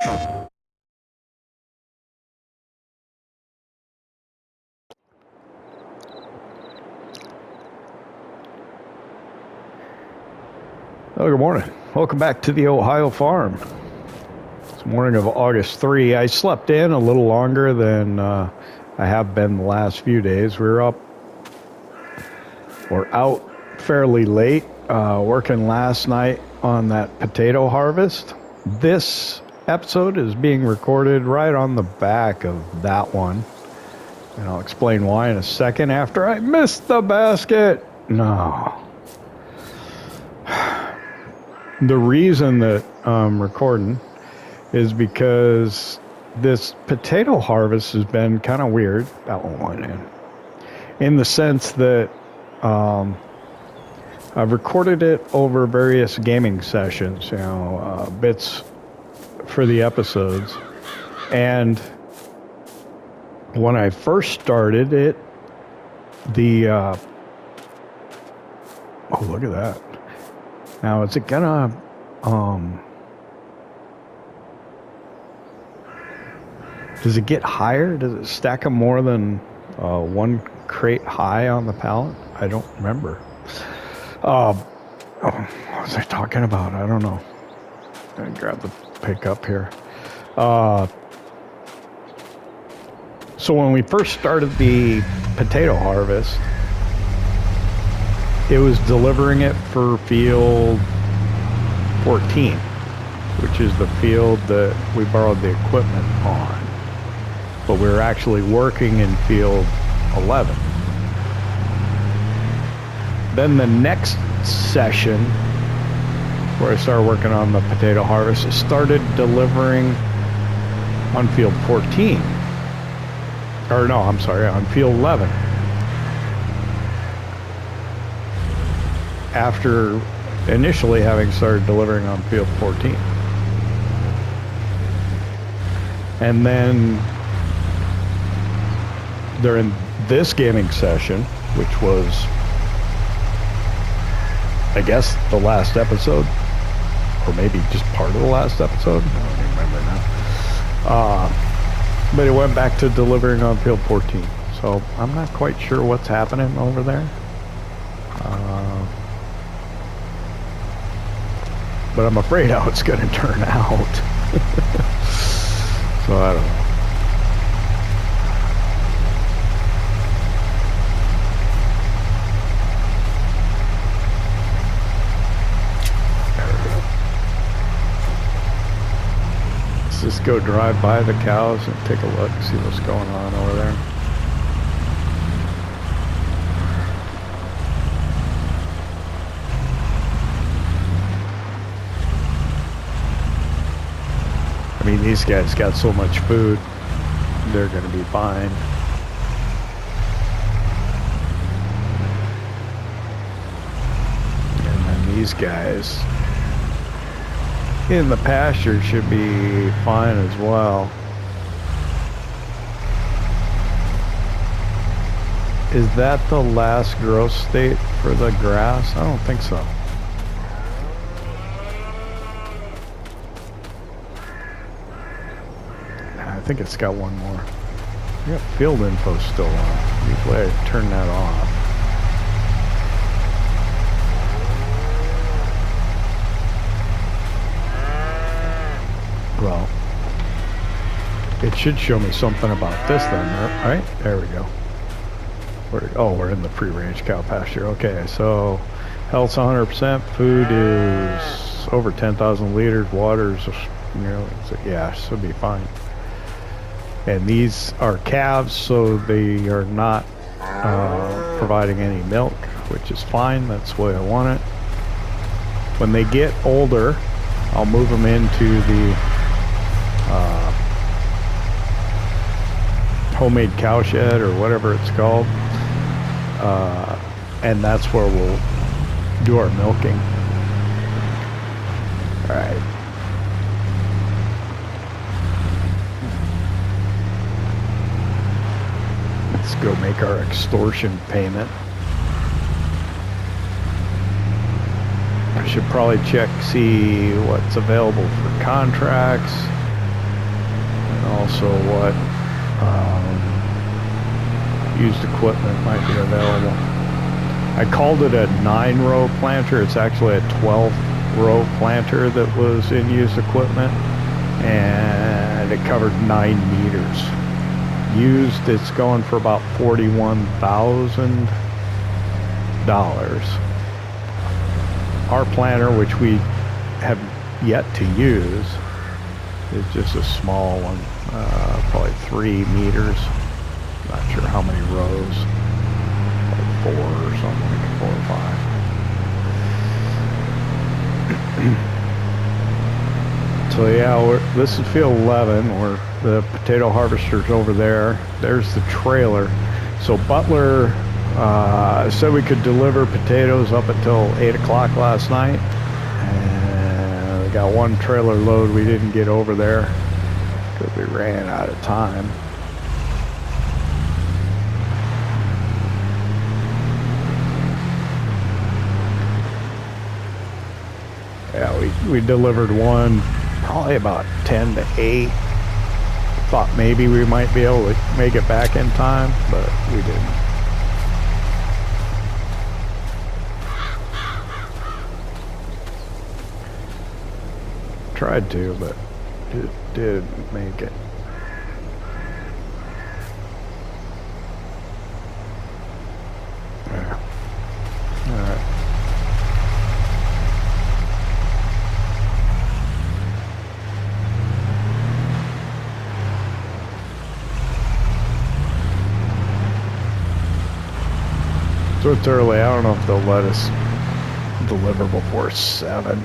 Oh, good morning. Welcome back to the Ohio farm. It's morning of August 3. I slept in a little longer than I have been the last few days. We're out fairly late, working last night on that potato harvest. This episode is being recorded right on the back of that one. And I'll explain why in a second after I missed the basket. No. The reason that I'm recording is because this potato harvest has been kind of weird. That one went in the sense that I've recorded it over various gaming sessions, bits for the episodes. And when I first started it, oh, look at that. Now, is it gonna, does it get higher? Does it stack them more than one crate high on the pallet? I don't remember. What was I talking about? I don't know. I'm gonna grab the pickup here. So when we first started the potato harvest, it was delivering it for field 14, which is the field that we borrowed the equipment on. But we were actually working in field 11. Then the next session, where I started working on the potato harvest, it started delivering on field 14. Or no, I'm sorry, on field 11. After initially having started delivering on field 14. And then during this gaming session, which was, I guess, the last episode, or maybe just part of the last episode, I don't even remember now. But it went back to delivering on field 14. So I'm not quite sure what's happening over there. But I'm afraid how it's going to turn out. So I don't know. There we go. Let's just go drive by the cows and take a look, see what's going on over there. I mean, these guys got so much food, they're going to be fine. And then these guys in the pasture should be fine as well. Is that the last growth state for the grass? I don't think so. I think it's got one more. We got field info still on. Usually I turn that off. Well, it should show me something about this then, right? There we go. We're in the free-range cow pasture. Okay, so health's 100%. Food is over 10,000 liters. Water's nearly, yeah, should be fine. And these are calves, so they are not providing any milk, which is fine. That's the way I want it. When they get older, I'll move them into the homemade CowShed or whatever it's called. And that's where we'll do our milking. All right. Let's go make our extortion payment. I should probably check, see what's available for contracts. also what used equipment might be available. I called it a 9-row planter. It's actually a 12-row planter that was in used equipment, and it covered 9 meters. Used, it's going for about $41,000. Our planter, which we have yet to use, is just a small one, probably 3 meters. Not sure how many rows, like 4 or something, like 4 or 5. So yeah, this is field 11, where the potato harvester's over there. There's the trailer. So Butler said we could deliver potatoes up until 8 o'clock last night. And we got one trailer load we didn't get over there because we ran out of time. Yeah, we delivered one probably about 10 to 8. Thought maybe we might be able to make it back in time, but we didn't. Tried to, but it didn't make it. Yeah. All right. So it's early. I don't know if they'll let us deliver before 7.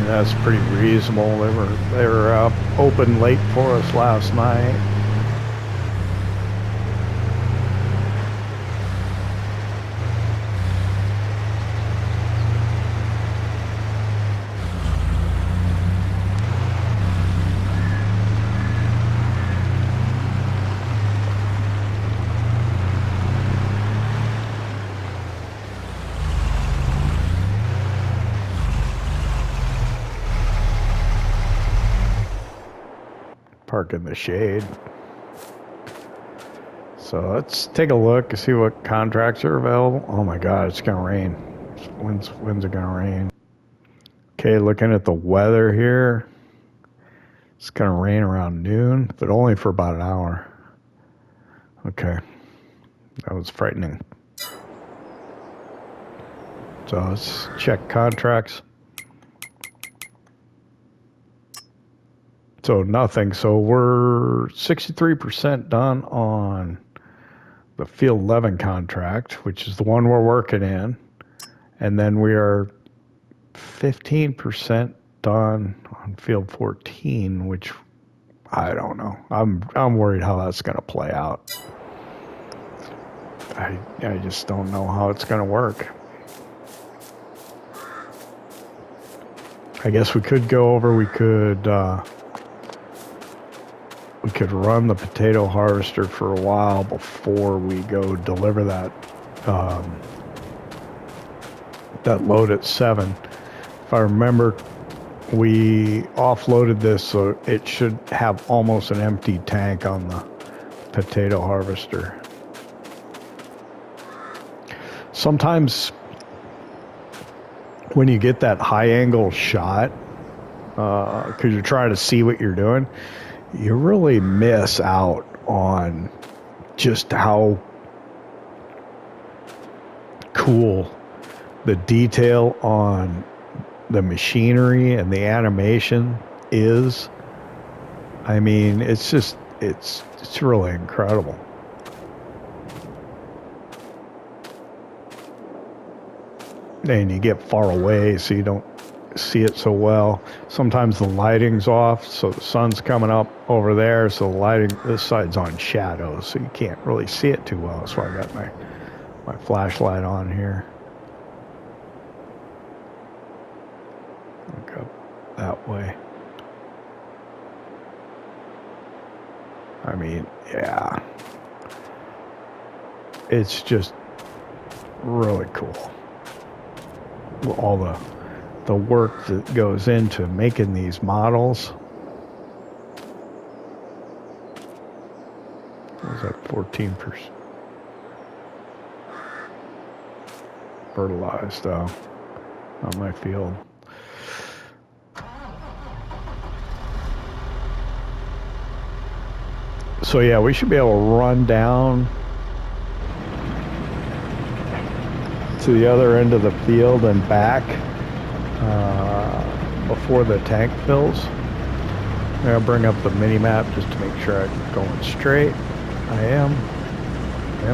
That's pretty reasonable. They were open late for us last night. Park in the shade. So let's take a look and see what contracts are available. Oh my God, it's gonna rain. When's it gonna rain? Okay, looking at the weather here, it's gonna rain around noon, but only for about an hour. Okay, that was frightening. So let's check contracts. So nothing. So we're 63% done on the Field 11 contract, which is the one we're working in. And then we are 15% done on Field 14, which I don't know. I'm worried how that's going to play out. I just don't know how it's going to work. I guess we could go over, we could run the potato harvester for a while before we go deliver that load at 7. If I remember, we offloaded this, so it should have almost an empty tank on the potato harvester. Sometimes when you get that high angle shot, because you're trying to see what you're doing, you really miss out on just how cool the detail on the machinery and the animation is. I mean, it's just, it's really incredible. And you get far away, so you don't see it so well. Sometimes the lighting's off, so the sun's coming up over there, so the lighting, this side's on shadow, so you can't really see it too well. So I got my flashlight on here. Look up that way. I mean, yeah, it's just really cool. All the the work that goes into making these models. What was that, 14% fertilized on my field. So yeah, we should be able to run down to the other end of the field and back before the tank fills. I'm going to bring up the mini map just to make sure I'm going straight. I am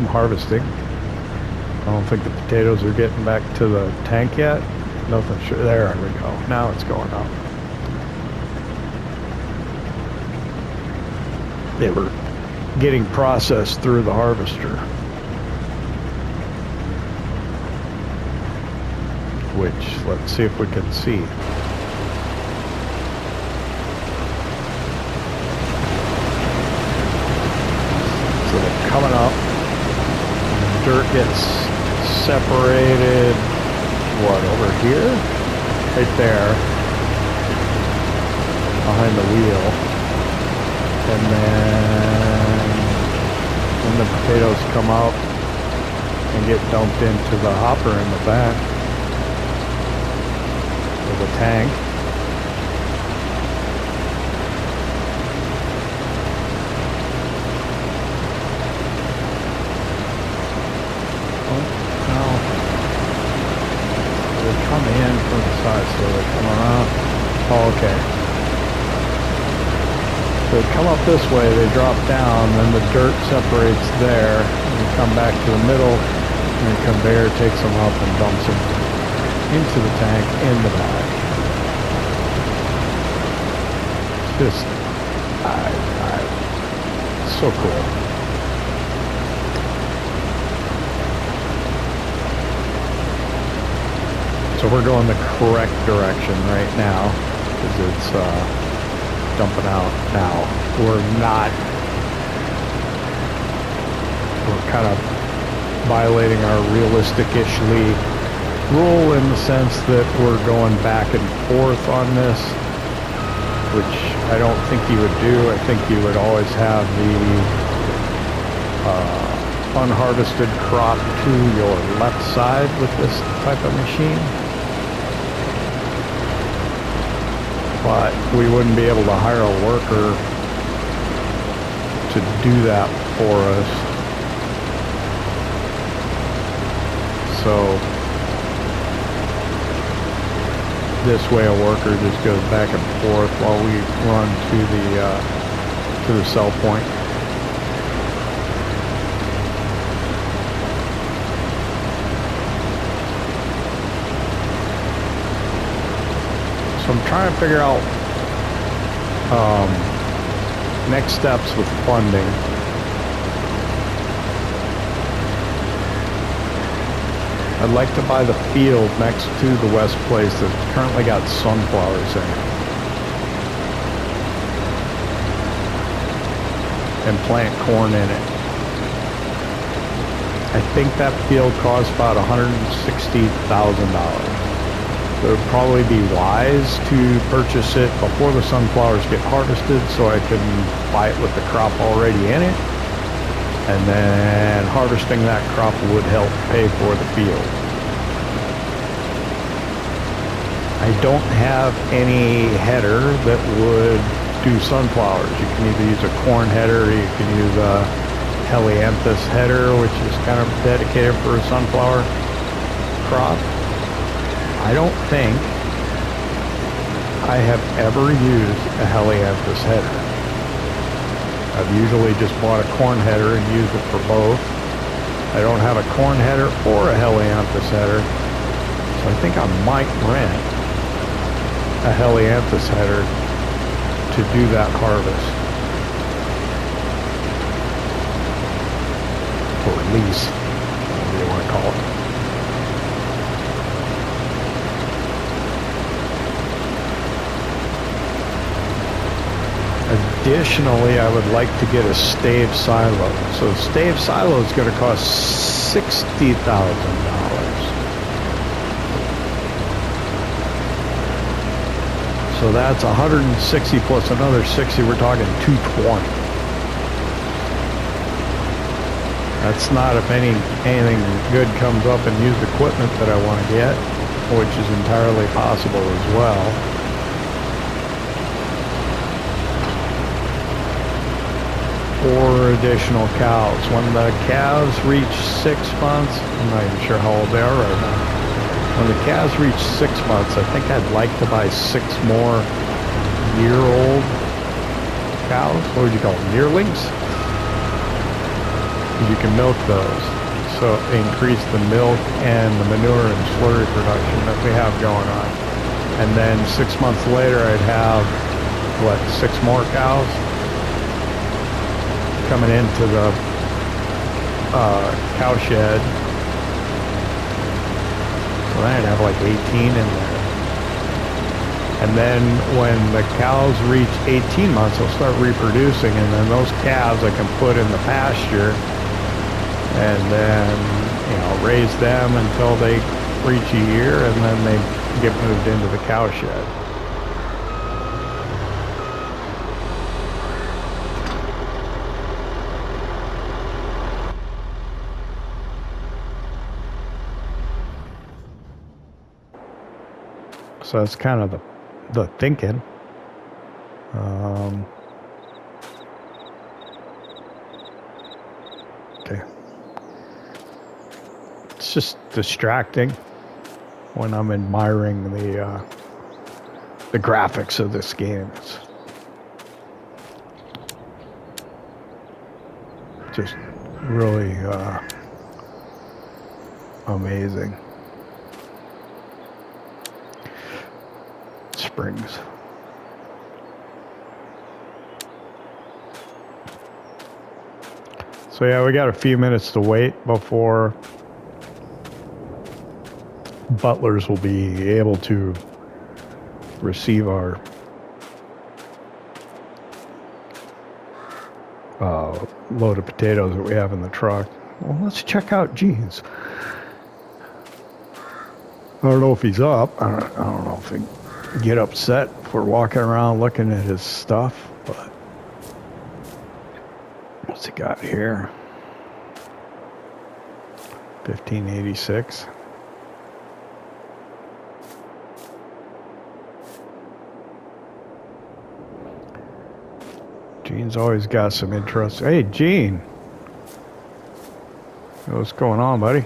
harvesting. I don't think the potatoes are getting back to the tank yet. Nothing sure. There we go. Now it's going up. They were getting processed through the harvester, which, let's see if we can see. So they're coming up. Dirt gets separated, what, over here? Right there, behind the wheel. And then when the potatoes come out and get dumped into the hopper in the back of the tank. Come in from the side, so they come around. Oh, okay. So they come up this way, they drop down, then the dirt separates there, and you come back to the middle, and the conveyor takes them up and dumps them into the tank in the back. It's just, so cool. So we're going the correct direction right now because it's dumping out now. We're kind of violating our realistic-ishly rule in the sense that we're going back and forth on this, which I don't think you would do. I think you would always have the unharvested crop to your left side with this type of machine. But we wouldn't be able to hire a worker to do that for us. So this way a worker just goes back and forth while we run to the sell point. So I'm trying to figure out next steps with funding. I'd like to buy the field next to the West Place that's currently got sunflowers in it and plant corn in it. I think that field costs about $160,000. It would probably be wise to purchase it before the sunflowers get harvested so I can buy it with the crop already in it. And then harvesting that crop would help pay for the field. I don't have any header that would do sunflowers. You can either use a corn header or you can use a helianthus header, which is kind of dedicated for a sunflower crop. I don't think I have ever used a helianthus header. I've usually just bought a corn header and used it for both. I don't have a corn header or a helianthus header, so I think I might rent a helianthus header to do that harvest. Or lease, whatever you want to call it. Additionally, I would like to get a stave silo. So a stave silo is going to cost $60,000. So that's 160 plus another 60. We're talking 220. That's not if anything good comes up and used equipment that I want to get, which is entirely possible as well. Or additional cows. When the calves reach 6 months, I'm not even sure how old they are right now. When the calves reach 6 months, I think I'd like to buy 6 more year-old cows. What would you call them? Yearlings? You can milk those. So increase the milk and the manure and slurry production that we have going on. And then 6 months later, I'd have, what, 6 more cows coming into the cowshed. So then I'd have like 18 in there. And then when the cows reach 18 months, they'll start reproducing, and then those calves I can put in the pasture and then, you know, raise them until they reach a year, and then they get moved into the cowshed. So that's kind of the thinking. Okay. It's just distracting when I'm admiring the graphics of this game. It's just really amazing. Springs. So yeah, we got a few minutes to wait before butlers will be able to receive our load of potatoes that we have in the truck. Well, let's check out Gene's. I don't know if he's up. I don't know if he get upset for walking around looking at his stuff, but what's he got here? 1586. Gene's always got some interest. Hey, Gene. What's going on, buddy?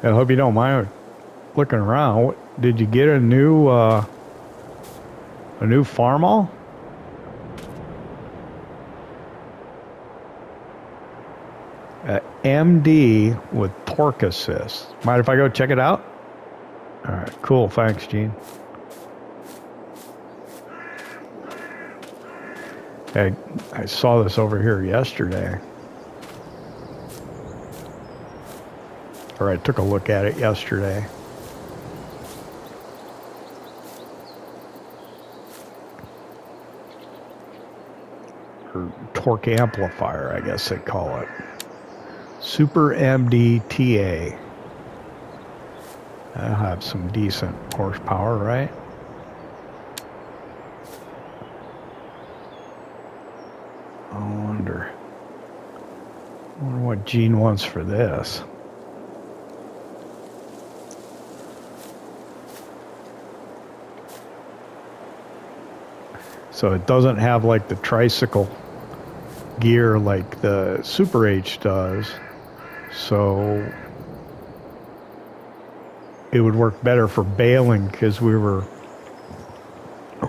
I hope you don't mind looking around. Did you get a new Farmall? MD with torque assist. Mind if I go check it out? All right, cool. Thanks, Gene. Hey, I saw this over here yesterday. Or I took a look at it yesterday. Or torque amplifier, I guess they call it. Super MDTA. That'll have some decent horsepower, right? I wonder what Gene wants for this. So it doesn't have like the tricycle gear like the Super H does. So it would work better for baling because we were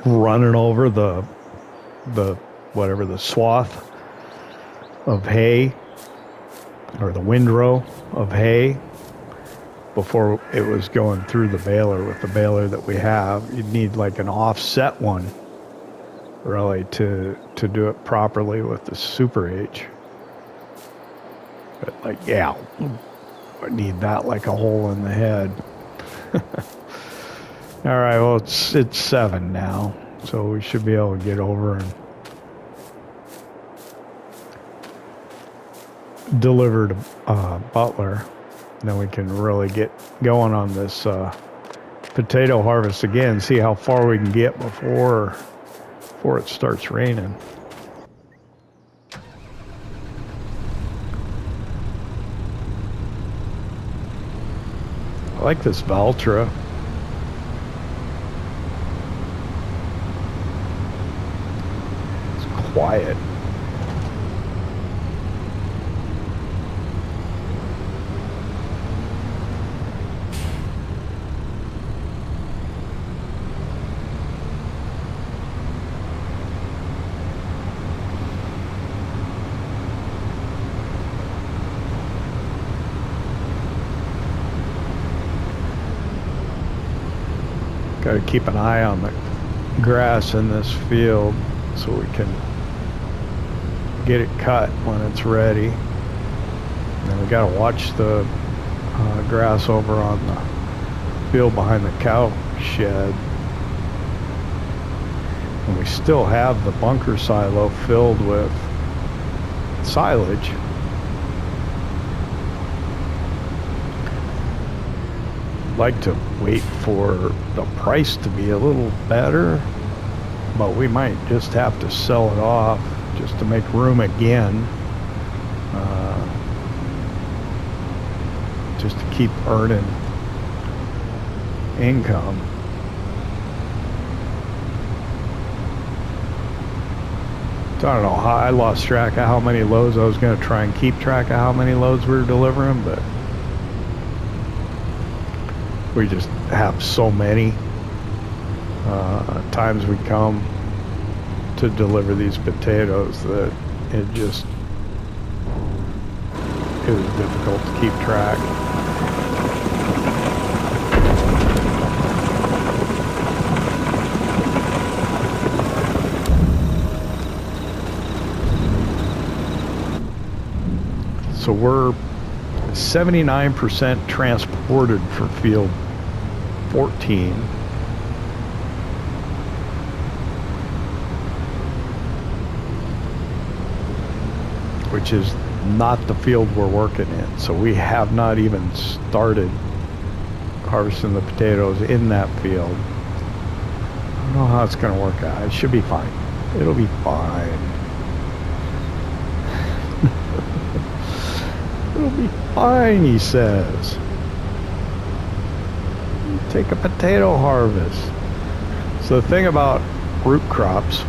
running over the whatever, the swath of hay or the windrow of hay before it was going through the baler. With the baler that we have, you'd need like an offset one really to do it properly with the Super H. But like, yeah, I need that like a hole in the head. All right, well, it's 7 now, so we should be able to get over and deliver to Butler. And then we can really get going on this potato harvest again, see how far we can get before it starts raining. I like this Valtra. It's quiet. Got to keep an eye on the grass in this field so we can get it cut when it's ready. And then we got to watch the grass over on the field behind the cow shed. And we still have the bunker silo filled with silage. Like to wait for the price to be a little better, but we might just have to sell it off just to make room again, just to keep earning income. So I don't know how I lost track of how many loads. I was going to try and keep track of how many loads we were delivering, but we just have so many times we come to deliver these potatoes that it was difficult to keep track. So we're 79% transported for field 14. Which is not the field we're working in. So we have not even started harvesting the potatoes in that field. I don't know how it's going to work out. It should be fine. It'll be fine. It'll be fine, he says. Take a potato harvest. So the thing about root crops,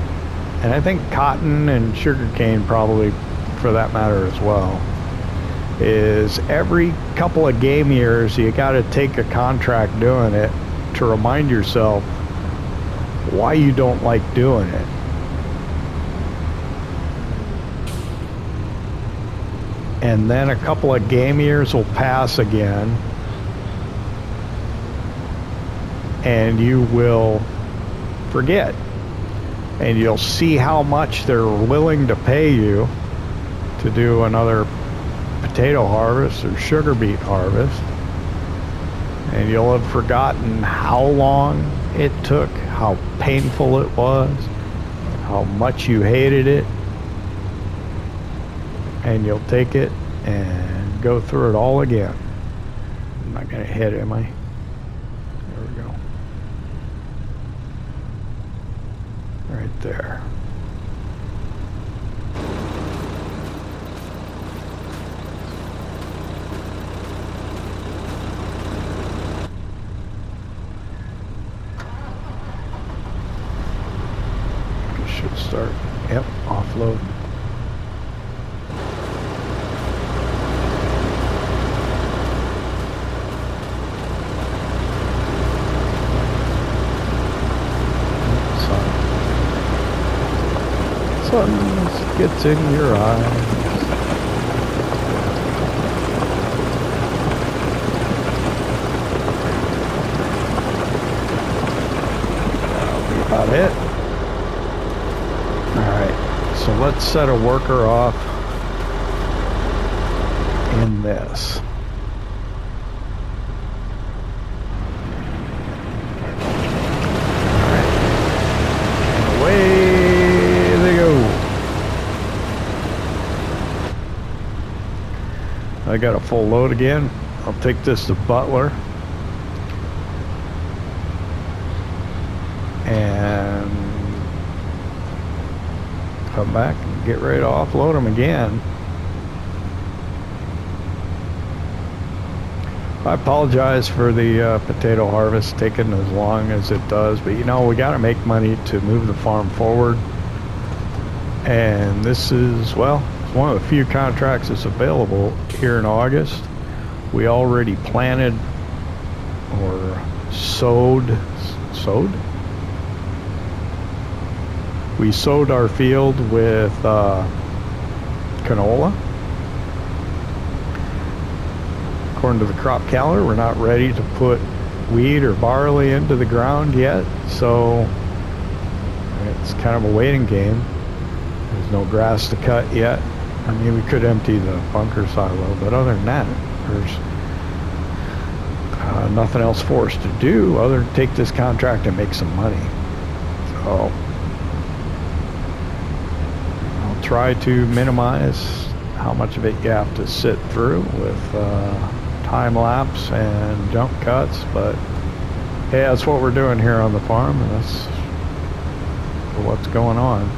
and I think cotton and sugarcane probably for that matter as well, is every couple of game years you got to take a contract doing it to remind yourself why you don't like doing it. And then a couple of game years will pass again, and you will forget. And you'll see how much they're willing to pay you to do another potato harvest or sugar beet harvest. And you'll have forgotten how long it took, how painful it was, how much you hated it. And you'll take it and go through it all again. I'm not going to hit, am I? There we go. Right there. It should start. Yep, offload. Sun gets in your eyes. That'll be about it. Alright, so let's set a worker off in this. Alright, and away they go. I got a full load again. I'll take this to Butler and come back and get ready to offload them again. I apologize for the potato harvest taking as long as it does, but you know, we got to make money to move the farm forward. And this is, well, it's one of the few contracts that's available here in August. We already planted or sowed? We sowed our field with canola. According to the crop calendar, we're not ready to put wheat or barley into the ground yet, so it's kind of a waiting game. There's no grass to cut yet. I mean, we could empty the bunker silo, but other than that, there's nothing else for us to do other than take this contract and make some money. So I'll try to minimize how much of it you have to sit through with time lapse and jump cuts, but hey, that's what we're doing here on the farm, and that's what's going on.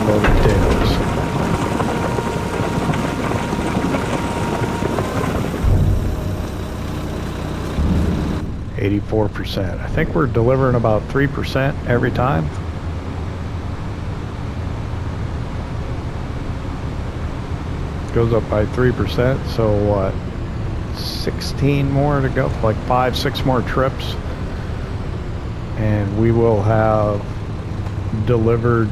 Potatoes. 84%. I think we're delivering about 3% every time. Goes up by 3%, so what? 16 more to go, like 5-6 more trips, and we will have delivered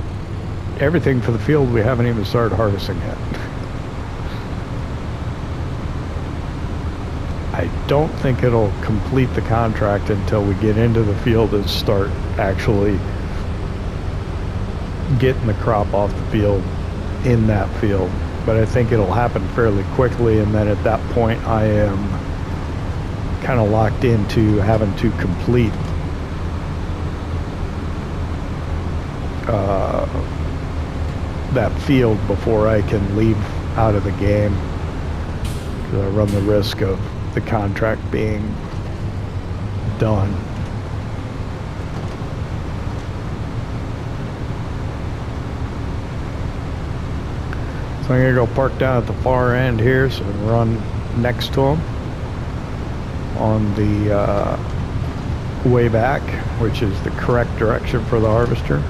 everything for the field. We haven't even started harvesting yet. I don't think it'll complete the contract until we get into the field and start actually getting the crop off the field in that field. But I think it'll happen fairly quickly, and then at that point I am kind of locked into having to complete that field before I can leave out of the game, because I run the risk of the contract being done. So I'm gonna go park down at the far end here, so I can run next to them on the way back, which is the correct direction for the harvester.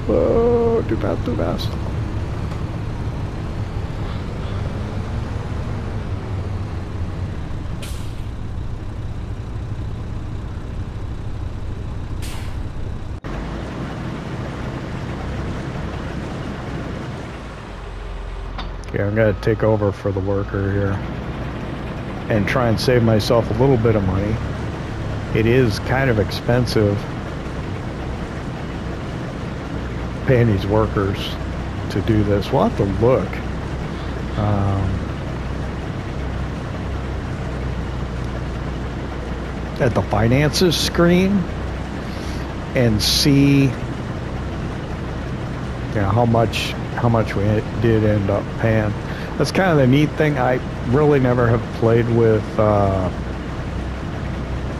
Whoa, too fast, too fast. Okay, I'm gonna take over for the worker here and try and save myself a little bit of money. It is kind of expensive paying these workers to do this. We'll have to look at the finances screen and see, you know, how much we did end up paying. That's kind of the neat thing. I really never have played with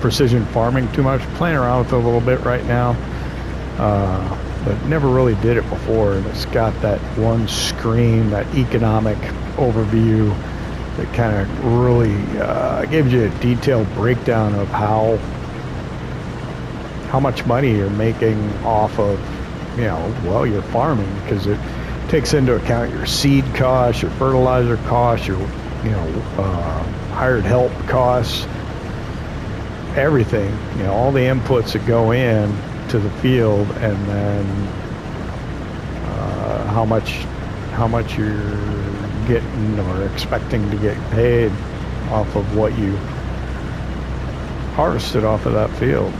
precision farming too much. Playing around with it a little bit right now, but never really did it before. And it's got that one screen, that economic overview that kind of really gives you a detailed breakdown of how much money you're making off of, you know, well, your farming, because it takes into account your seed costs, your fertilizer costs, your, you know, hired help costs, everything, you know, all the inputs that go in to the field, and then how much you're getting or expecting to get paid off of what you harvested off of that field.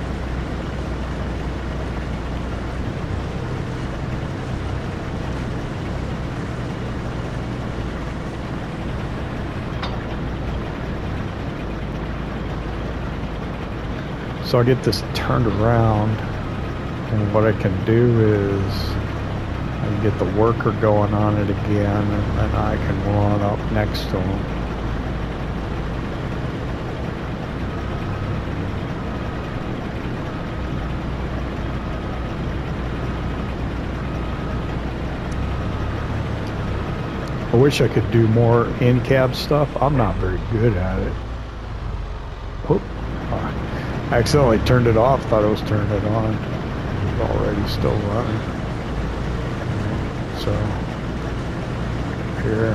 So I'll get this turned around, and what I can do is I can get the worker going on it again, and then I can run up next to him. I wish I could do more in-cab stuff. I'm not very good at it. Oop. I accidentally turned it off, thought I was turning it on. It's already still running. So, here.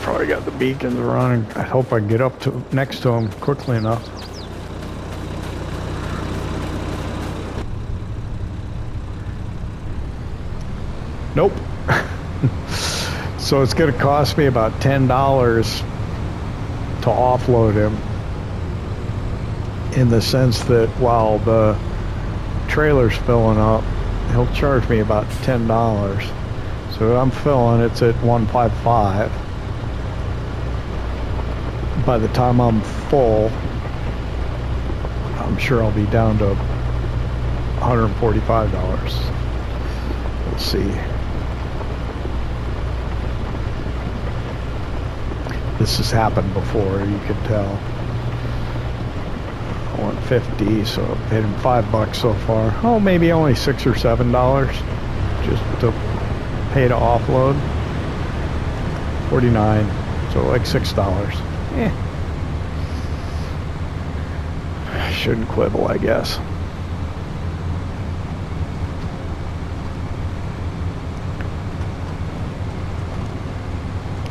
Probably got the beacons running. I hope I can get up to next to them quickly enough. Nope. So it's going to cost me about $10 to offload him, in the sense that while the trailer's filling up, he'll charge me about $10. So I'm filling, it's at 155. By the time I'm full, I'm sure I'll be down to $145. We'll see. This has happened before, you can tell. I want 50, so I've paid him $5 so far. Oh, maybe only $6 or $7 just to pay to offload. 49, so like $6. I shouldn't quibble, I guess.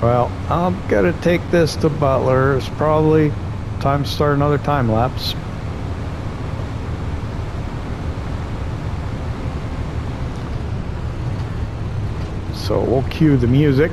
Well, I'm gonna take this to Butler. It's probably time to start another time lapse. So we'll cue the music.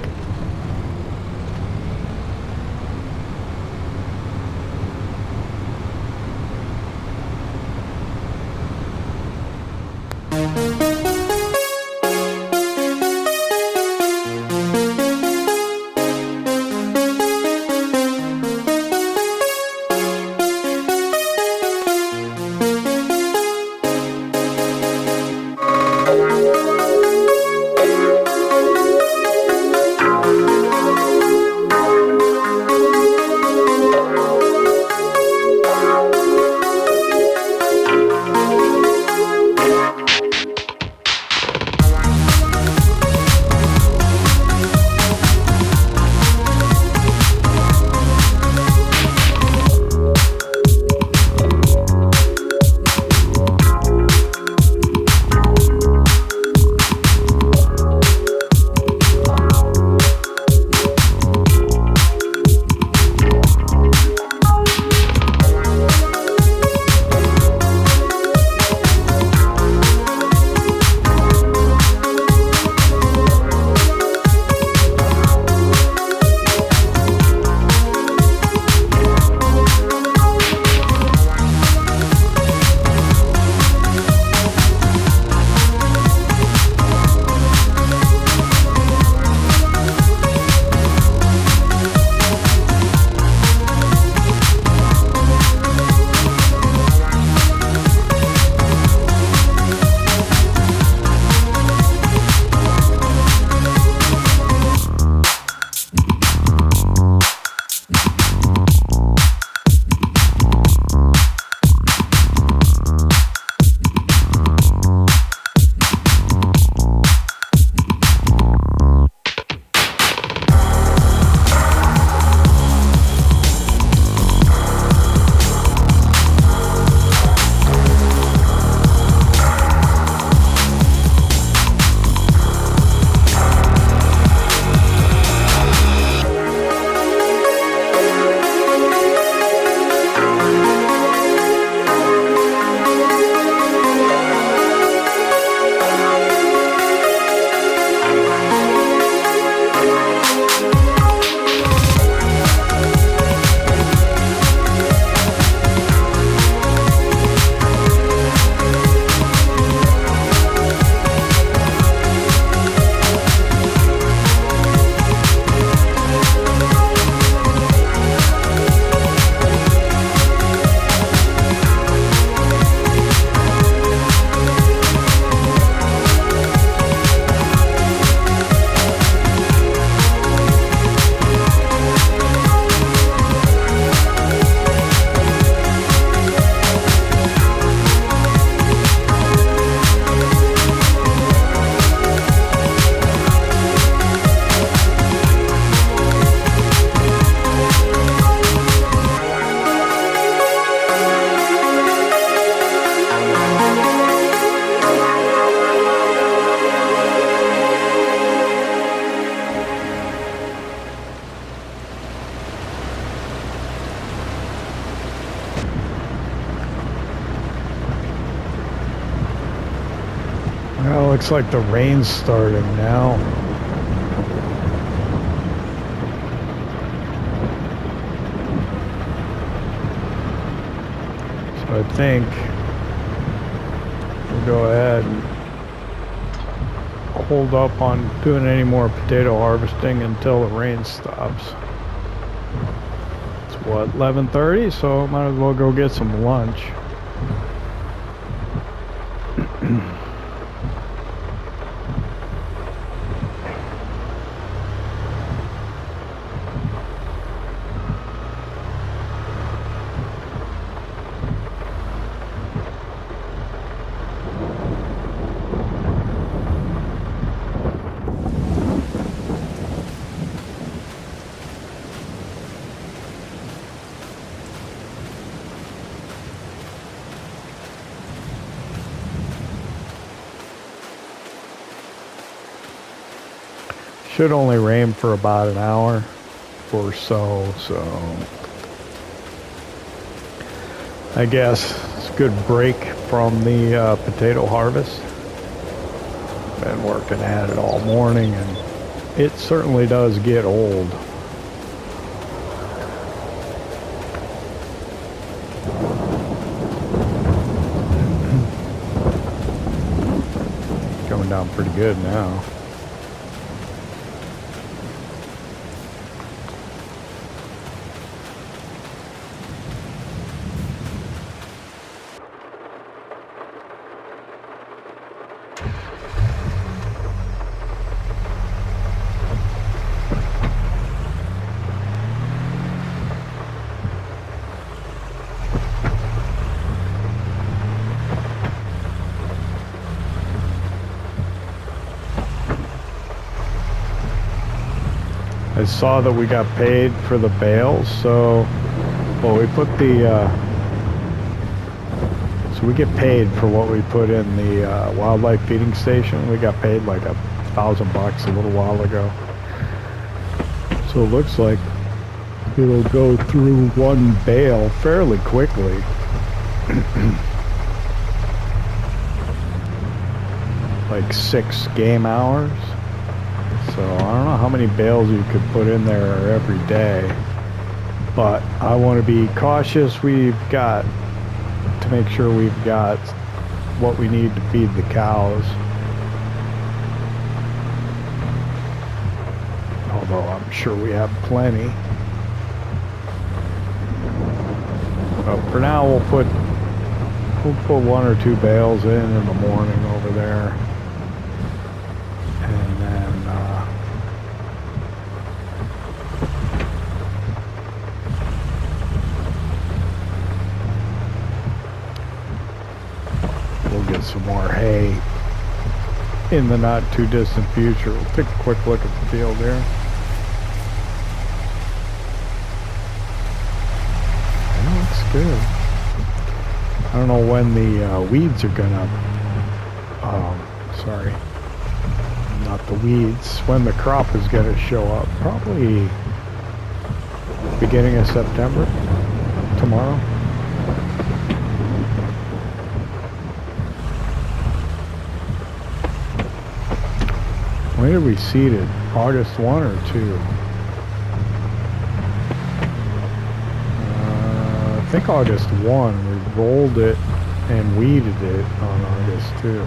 Looks like the rain's starting now. So I think we'll go ahead and hold up on doing any more potato harvesting until the rain stops. It's what, 11:30, so might as well go get some lunch. Should only rain for about an hour or so, so I guess it's a good break from the potato harvest. Been working at it all morning, and it certainly does get old. Coming down pretty good now. I saw that we got paid for the bales, so well, we put the so we get paid for what we put in the wildlife feeding station. We got paid like $1,000 a little while ago, so it looks like it'll go through one bale fairly quickly. Like 6 game hours. So I don't know how many bales you could put in there every day, but I want to be cautious. We've got to make sure we've got what we need to feed the cows. Although I'm sure we have plenty. But for now we'll put 1 or 2 bales in the morning over there. Some more hay in the not too distant future. We'll take a quick look at the field here. That looks good. I don't know when the weeds are gonna sorry, not the weeds, when the crop is gonna show up. Probably beginning of September, tomorrow. When did we seed it? August 1 or 2? I think August 1. We rolled it and weeded it on August 2.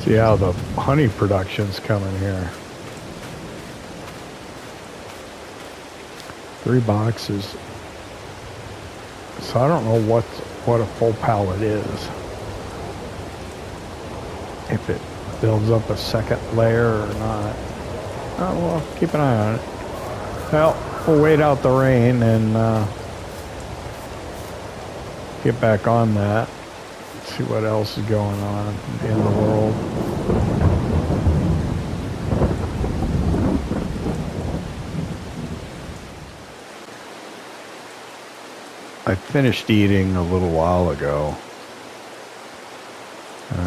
See how the honey production's coming here. 3 boxes. So I don't know what a full pallet is. If it builds up a second layer or not. Oh, well, keep an eye on it. Well, we'll wait out the rain and get back on that. See what else is going on in the world. I finished eating a little while ago.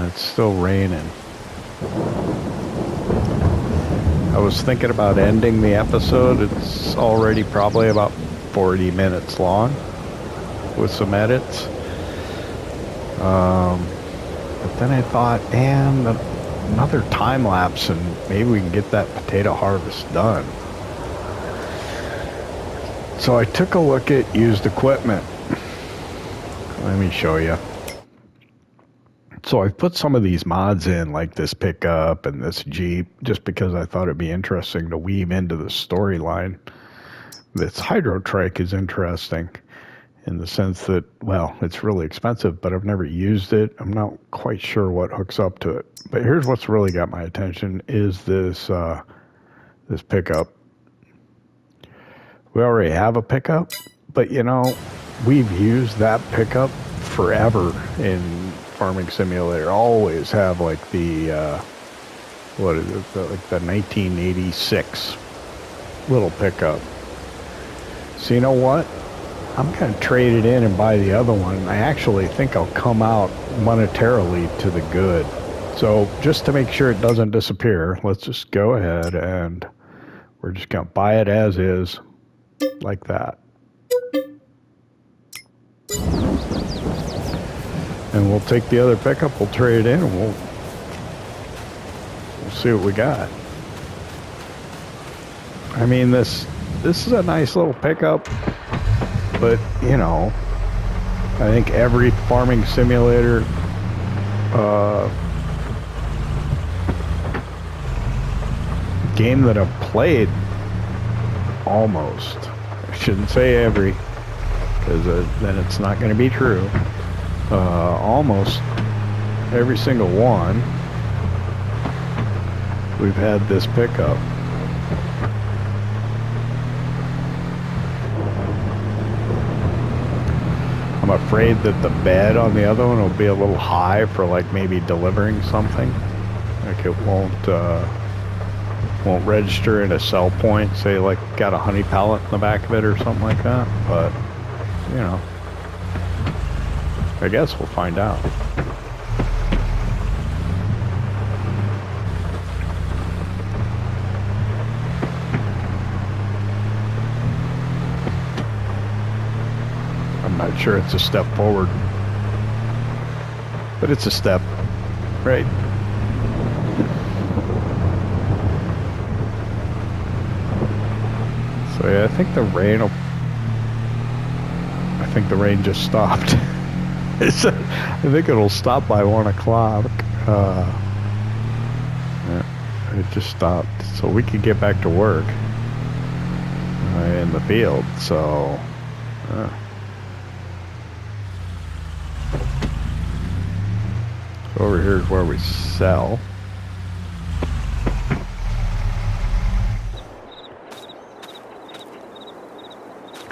It's still raining. I was thinking about ending the episode. It's already probably about 40 minutes long with some edits. But then I thought, man, another time lapse and maybe we can get that potato harvest done. So I took a look at used equipment. Let me show you. So I put some of these mods in, like this pickup and this Jeep, just because I thought it'd be interesting to weave into the storyline. This hydro trike is interesting in the sense that, well, it's really expensive, but I've never used it. I'm not quite sure what hooks up to it. But here's what's really got my attention is this this pickup. We already have a pickup, but you know, we've used that pickup forever in Farming Simulator. Always have like the what is it, like the 1986 little pickup. So you know what? I'm gonna trade it in and buy the other one. I actually think I'll come out monetarily to the good. So just to make sure it doesn't disappear, let's just go ahead and we're just gonna buy it as is. Like that. And we'll take the other pickup, we'll trade it in, and we'll see what we got. I mean, this is a nice little pickup, but, you know, I think every Farming Simulator game that I've played, almost, I shouldn't say every, because then it's not going to be true. Almost every single one, we've had this pickup. I'm afraid that the bed on the other one will be a little high for like maybe delivering something. Like it won't register in a sell point, say like got a honey pallet in the back of it or something like that, but you know, I guess we'll find out. I'm not sure it's a step forward, but it's a step, right? So yeah, I think the rain just stopped. I think it'll stop by 1 o'clock. Yeah, it just stopped. So we could get back to work in the field. So over here is where we sell.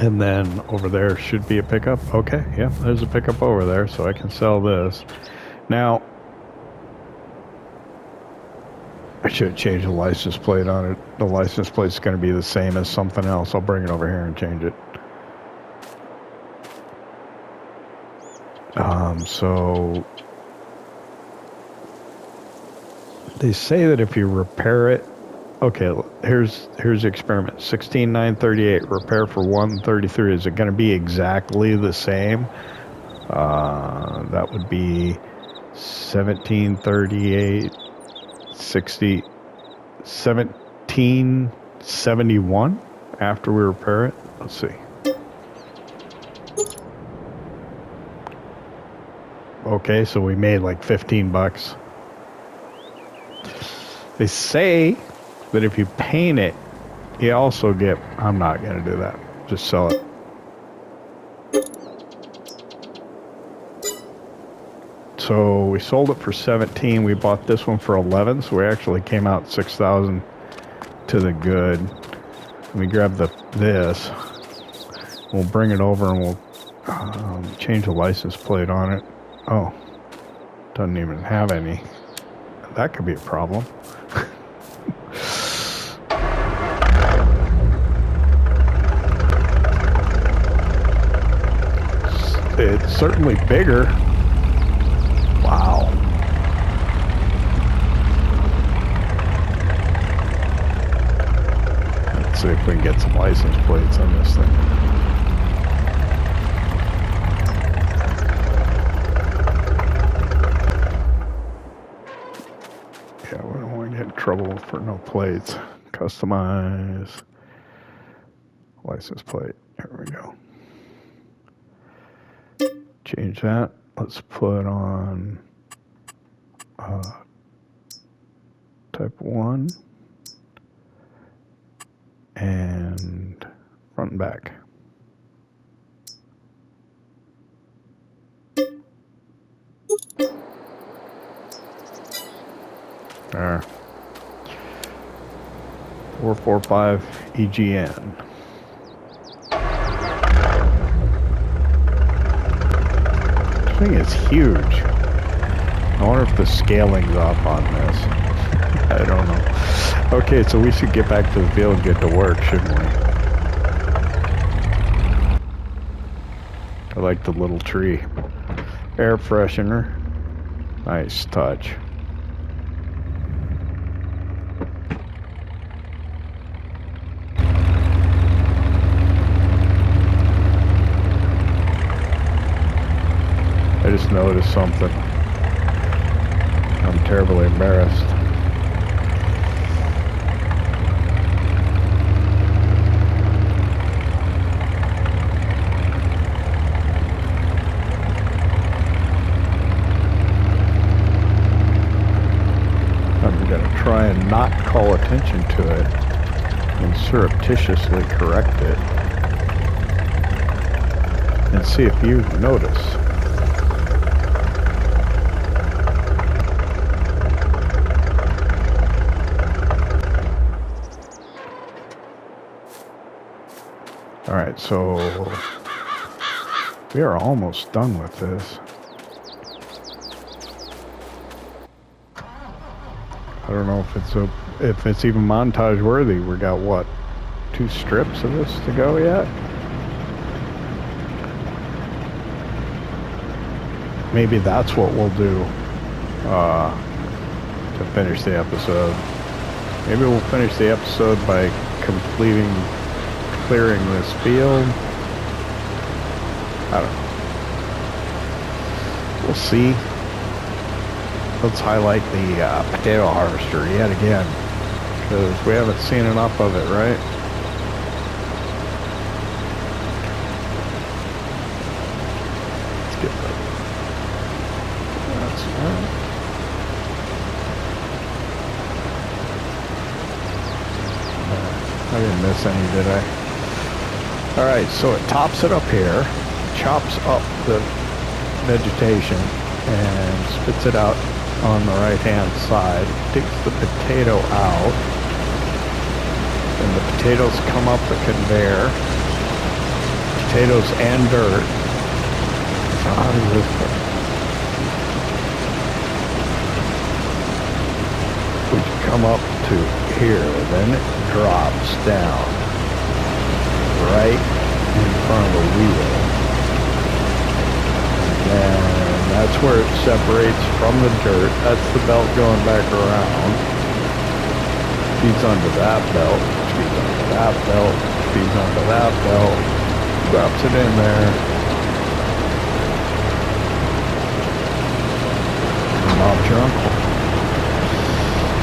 And then over there should be a pickup. Okay, yeah, there's a pickup over there, so I can sell this. Now, I should change the license plate on it. The license plate's going to be the same as something else. I'll bring it over here and change it. So they say that if you repair it, okay, here's the experiment. 16,938, repair for 133. Is it going to be exactly the same? That would be 1738, 60, 1771 after we repair it. Let's see. Okay, so we made like 15 bucks. They say that if you paint it, you also get, I'm not going to do that. Just sell it. So we sold it for 17. We bought this one for 11. So we actually came out 6,000 to the good. We grab this. We'll bring it over and we'll change the license plate on it. Oh, doesn't even have any. That could be a problem. it's certainly bigger. Wow. Let's see if we can get some license plates on this thing. Yeah, we don't want to get in trouble for no plates. Customize. License plate. There we go. Change that. Let's put on type 1 and front and back. There. 445 EGN. This thing is huge. I wonder if the scaling's off on this. I don't know. Okay, so we should get back to the field and get to work, shouldn't we? I like the little tree. Air freshener. Nice touch. I just noticed something. I'm terribly embarrassed. I'm going to try and not call attention to it and surreptitiously correct it and see if you notice. Alright, so we are almost done with this. I don't know if it's even montage worthy. We got what, 2 strips of this to go yet? Maybe that's what we'll do to finish the episode. Maybe we'll finish the episode by clearing this field. I don't know. We'll see. Let's highlight the potato harvester yet again, because we haven't seen enough of it, right? Let's get that. That's right. I didn't miss any, did I? Alright, so it tops it up here, chops up the vegetation, and spits it out on the right hand side, takes the potato out, and the potatoes come up the conveyor, potatoes and dirt. So how does this work? We come up to here, then it drops down right in front of the wheel, and that's where it separates from the dirt. That's the belt going back around. Feeds onto that belt, feeds onto that belt, feeds onto that belt, drops it in there. And Bob's your uncle.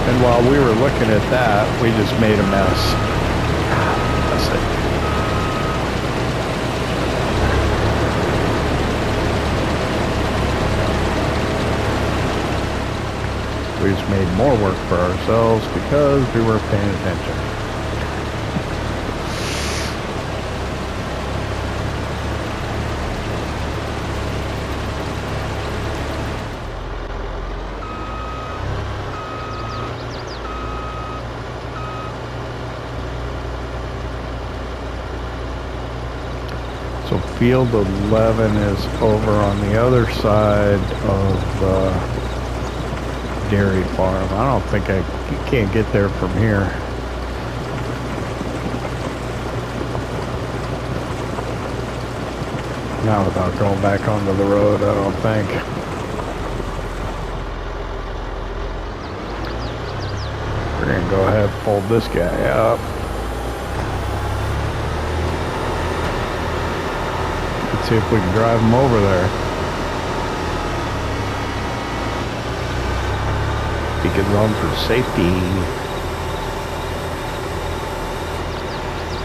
And while we were looking at that, we just made a mess. That's it. We just made more work for ourselves because we weren't paying attention. So field 11 is over on the other side of the dairy farm. I don't think you can't get there from here. Not without going back onto the road, I don't think. We're gonna go ahead and fold this guy up. Let's see if we can drive him over there. He can run for safety.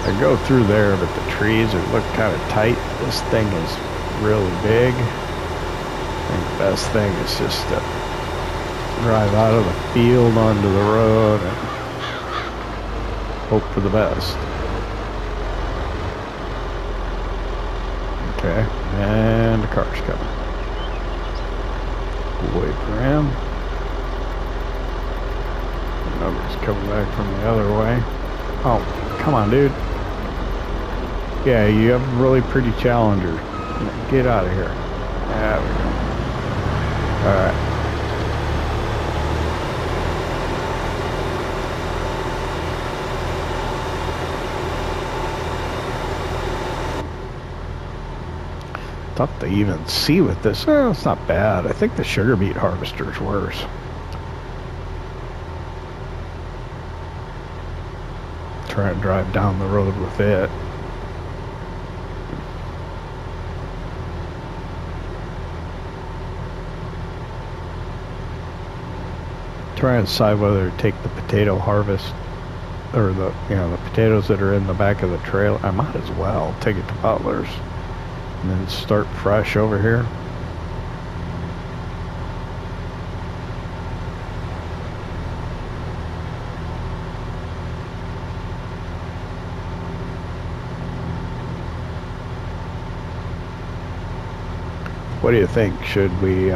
I go through there, but the trees are look kind of tight. This thing is really big. I think the best thing is just to drive out of the field onto the road and hope for the best. Okay, and the car's coming. We'll wait for him. Nobody's coming back from the other way. Oh, come on, dude. Yeah, you have a really pretty Challenger. Get out of here. There we go. Alright. Tough to even see with this. Well, it's not bad. I think the sugar beet harvester's worse. Try and drive down the road with it. Try and decide whether to take the potato harvest or the the potatoes that are in the back of the trailer. I might as well take it to Butler's and then start fresh over here. What do you think? Should we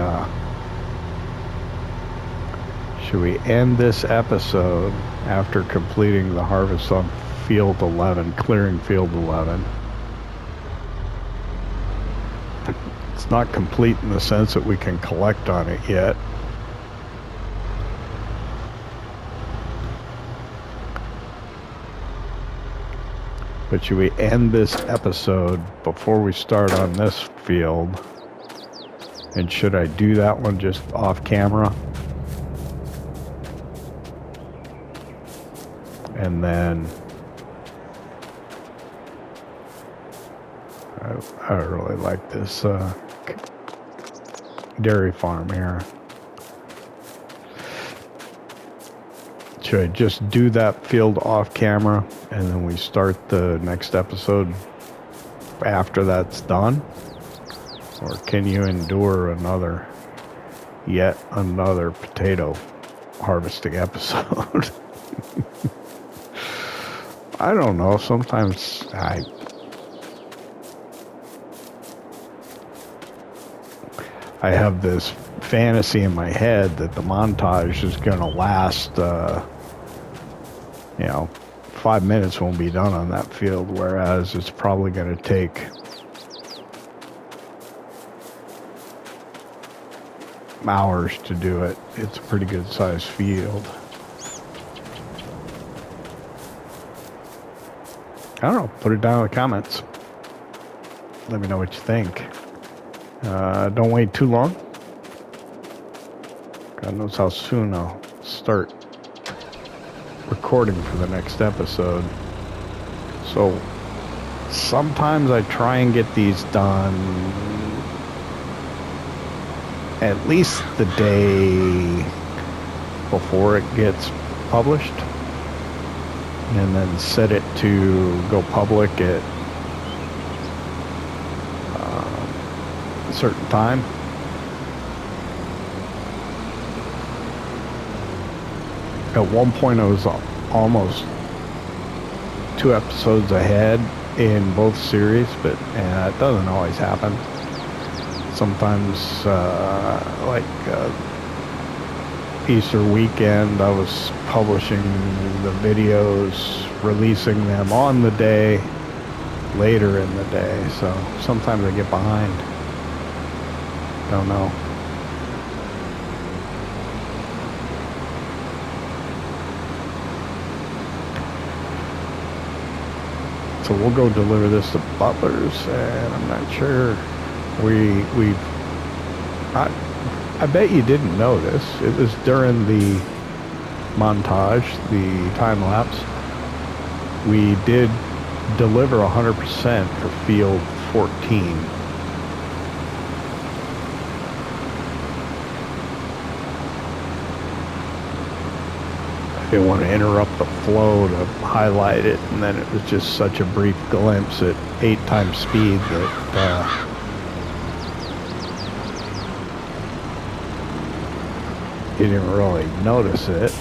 end this episode after completing the harvest on field 11, clearing field 11? It's not complete in the sense that we can collect on it yet. But should we end this episode before we start on this field? And should I do that one just off camera? And then I really like this dairy farm here. Should I just do that field off camera and then we start the next episode after that's done? Or can you endure yet another potato harvesting episode? I don't know. Sometimes I have this fantasy in my head that the montage is going to last, 5 minutes won't be done on that field, whereas it's probably going to take hours to do it. It's a pretty good sized field. I don't know. Put it down in the comments. Let me know what you think. Don't wait too long. God knows how soon I'll start recording for the next episode. So sometimes I try and get these done at least the day before it gets published, and then set it to go public at a certain time. At one point I was almost 2 episodes ahead in both series, but it doesn't always happen. Sometimes Easter weekend I was publishing the videos, releasing them on the day, later in the day, so sometimes I get behind. Don't know. So we'll go deliver this to Butler's, and I'm not sure I bet you didn't notice. It was during the montage, the time lapse. We did deliver 100% for field 14. I didn't want to interrupt the flow to highlight it, and then it was just such a brief glimpse at 8 times speed that you didn't really notice it.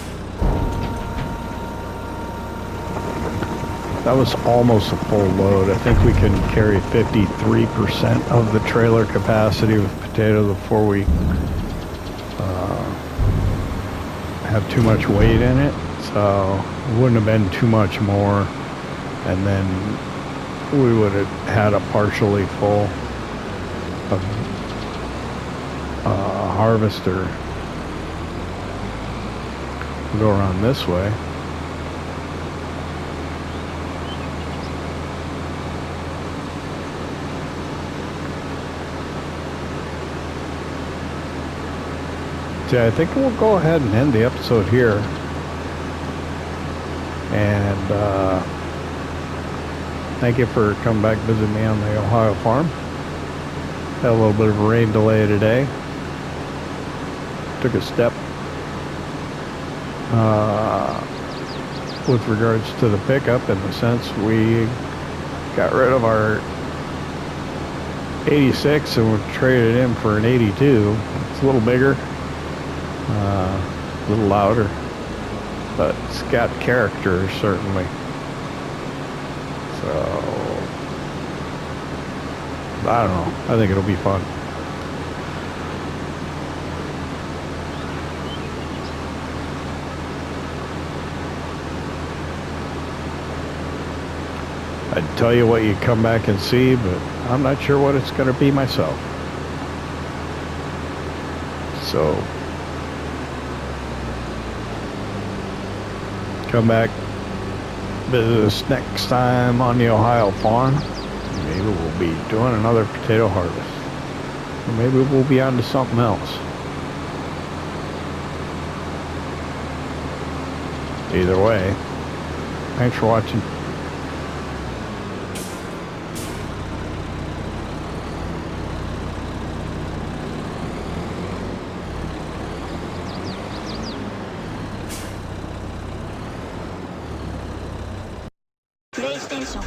That was almost a full load. I think we can carry 53% of the trailer capacity with potatoes before we have too much weight in it. So it wouldn't have been too much more. And then we would have had a partially full harvester. We'll go around this way. Yeah, I think we'll go ahead and end the episode here. And thank you for coming back to visit me on the Ohio farm. Had a little bit of a rain delay today. Took a step with regards to the pickup, in the sense we got rid of our 86 and we traded it in for an 82. It's a little bigger. A little louder, but it's got character, certainly. So I don't know, I think it'll be fun. I'd tell you what you'd come back and see, but I'm not sure what it's going to be myself. So come back, visit us next time on the Ohio farm. Maybe we'll be doing another potato harvest. Or maybe we'll be on to something else. Either way, thanks for watching. PlayStation